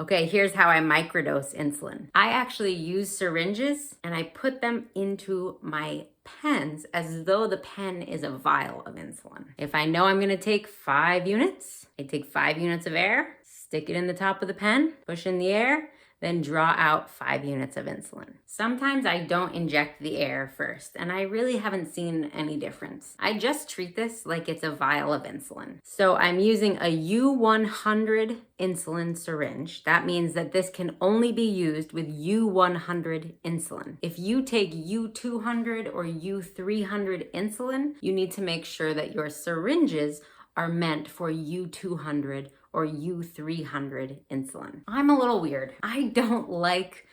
Okay, here's how I microdose insulin. I actually use syringes and I put them into my pens as though the pen is a vial of insulin. If I know I'm gonna take 5 units, I take 5 units of air, stick it in the top of the pen, push in the air, then draw out 5 units of insulin. Sometimes I don't inject the air first, and I really haven't seen any difference. I just treat this like it's a vial of insulin. So I'm using a U100 insulin syringe. That means that this can only be used with U100 insulin. If you take U200 or U300 insulin, you need to make sure that your syringes are meant for U200 or U300 insulin. I'm a little weird. I don't like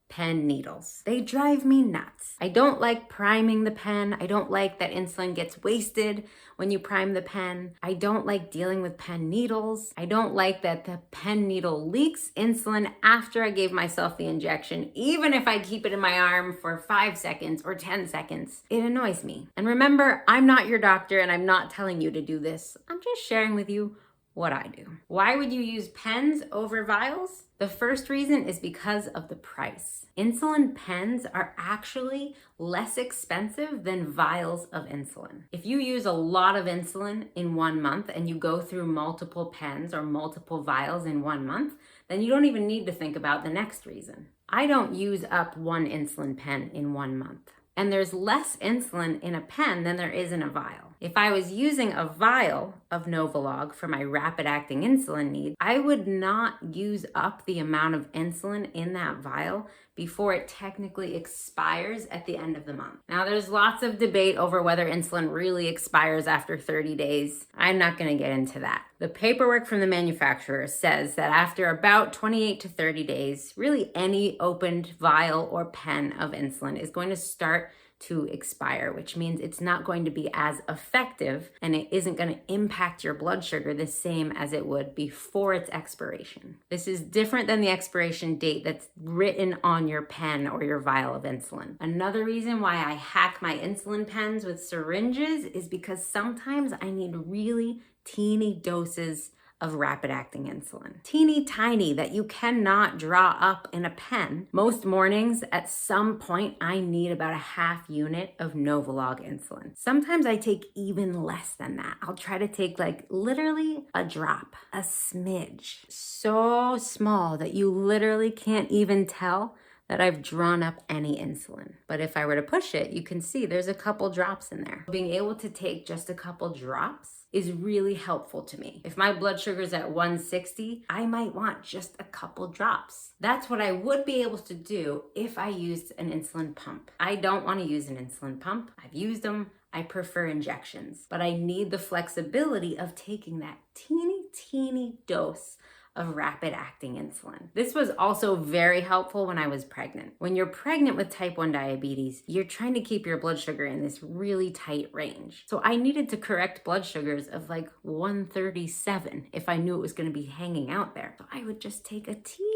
pen needles. They drive me nuts. I don't like priming the pen. I don't like that insulin gets wasted when you prime the pen. I don't like dealing with pen needles. I don't like that the pen needle leaks insulin after I gave myself the injection, even if I keep it in my arm for 5 seconds or 10 seconds. It annoys me. And remember, I'm not your doctor and I'm not telling you to do this. I'm just sharing with you what I do. Why would you use pens over vials? The first reason is because of the price. Insulin pens are actually less expensive than vials of insulin. If you use a lot of insulin in 1 month and you go through multiple pens or multiple vials in 1 month, then you don't even need to think about the next reason. I don't use up 1 insulin pen in 1 month. And there's less insulin in a pen than there is in a vial. If I was using a vial of Novolog for my rapid-acting insulin needs, I would not use up the amount of insulin in that vial before it technically expires at the end of the month. Now, there's lots of debate over whether insulin really expires after 30 days. I'm not gonna get into that. The paperwork from the manufacturer says that after about 28 to 30 days, really any opened vial or pen of insulin is going to start to expire, which means it's not going to be as effective and it isn't going to impact your blood sugar the same as it would before its expiration. This is different than the expiration date that's written on your pen or your vial of insulin. Another reason why I hack my insulin pens with syringes is because sometimes I need really teeny doses of rapid-acting insulin. Teeny tiny that you cannot draw up in a pen. Most mornings, at some point, I need about a half unit of Novolog insulin. Sometimes I take even less than that. I'll try to take like literally a drop, a smidge. So small that you literally can't even tell that I've drawn up any insulin. But if I were to push it, you can see there's a couple drops in there. Being able to take just a couple drops is really helpful to me. If my blood sugar is at 160, I might want just a couple drops. That's what I would be able to do if I used an insulin pump. I don't want to use an insulin pump. I've used them. I prefer injections, but I need the flexibility of taking that teeny dose of rapid-acting insulin. This was also very helpful when I was pregnant. When you're pregnant with type 1 diabetes, you're trying to keep your blood sugar in this really tight range. So I needed to correct blood sugars of like 137 if I knew it was going to be hanging out there. So I would just take a teeny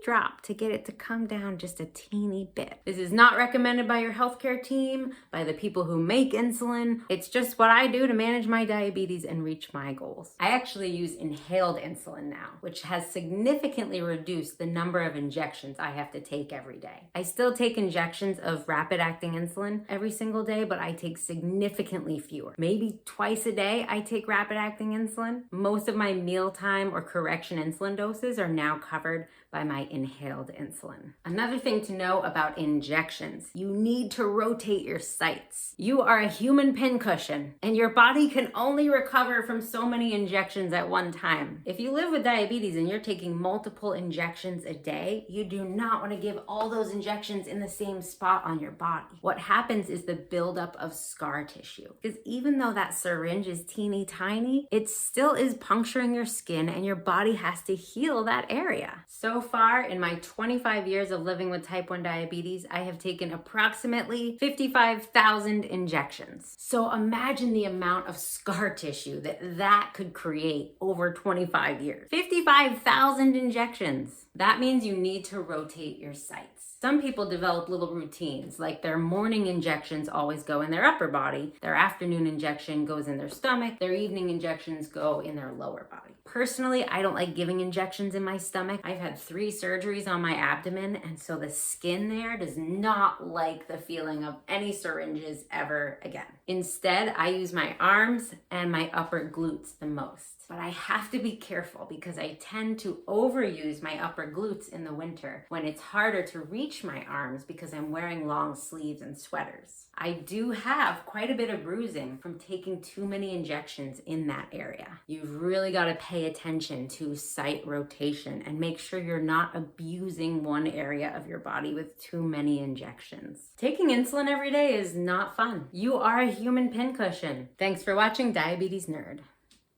drop to get it to come down just a teeny bit. This is not recommended by your healthcare team, by the people who make insulin. It's just what I do to manage my diabetes and reach my goals. I actually use inhaled insulin now, which has significantly reduced the number of injections I have to take every day. I still take injections of rapid-acting insulin every single day, but I take significantly fewer. Maybe twice a day I take rapid-acting insulin. Most of my mealtime or correction insulin doses are now covered by my inhaled insulin. Another thing to know about injections, you need to rotate your sites. You are a human pincushion, and your body can only recover from so many injections at one time. If you live with diabetes and you're taking multiple injections a day, you do not want to give all those injections in the same spot on your body. What happens is the buildup of scar tissue. Because even though that syringe is teeny tiny, it still is puncturing your skin and your body has to heal that area. So far, in my 25 years of living with type 1 diabetes, I have taken approximately 55,000 injections. So imagine the amount of scar tissue that could create over 25 years. 55,000 injections. That means you need to rotate your sites. Some people develop little routines, like their morning injections always go in their upper body, their afternoon injection goes in their stomach, their evening injections go in their lower body. Personally, I don't like giving injections in my stomach. I've had 3 surgeries on my abdomen, and so the skin there does not like the feeling of any syringes ever again. Instead, I use my arms and my upper glutes the most. But I have to be careful because I tend to overuse my upper glutes in the winter when it's harder to reach my arms because I'm wearing long sleeves and sweaters. I do have quite a bit of bruising from taking too many injections in that area. You've really got to pay attention to site rotation and make sure you're not abusing one area of your body with too many injections. Taking insulin every day is not fun. You are a human pincushion. Thanks for watching Diabetes Nerd.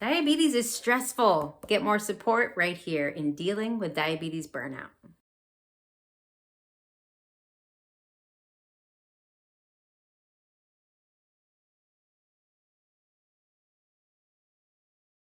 Diabetes is stressful. Get more support right here in dealing with diabetes burnout.